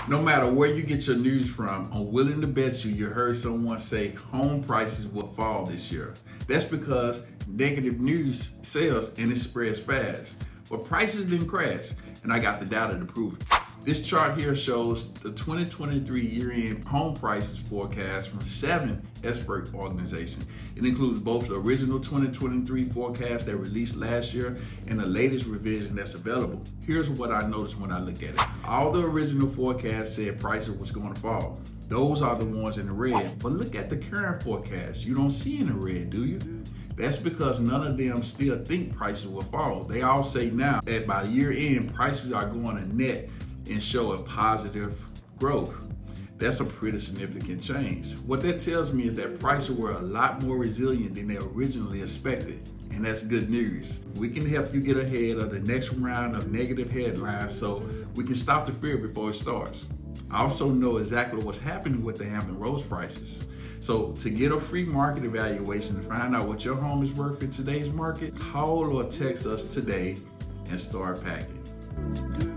No matter where you get your news from, I'm willing to bet you heard someone say home prices will fall this year. That's because negative news sells and it spreads fast. But prices didn't crash, and I got the data to prove it. This chart here shows the 2023 year-end home prices forecast from 7 expert organizations. It includes both the original 2023 forecast that released last year and the latest revision that's available. Here's what I noticed when I look at it. All the original forecasts said prices was going to fall. Those are the ones in the red. But look at the current forecast. You don't see in the red, do you? That's because none of them still think prices will fall. They all say now that by year end, prices are going to net and show a positive growth. That's a pretty significant change. What that tells me is that prices were a lot more resilient than they originally expected, and that's good news. We can help you get ahead of the next round of negative headlines so we can stop the fear before it starts. I also know exactly what's happening with the Hampton Roads prices. So to get a free market evaluation to find out what your home is worth in today's market, call or text us today and start packing.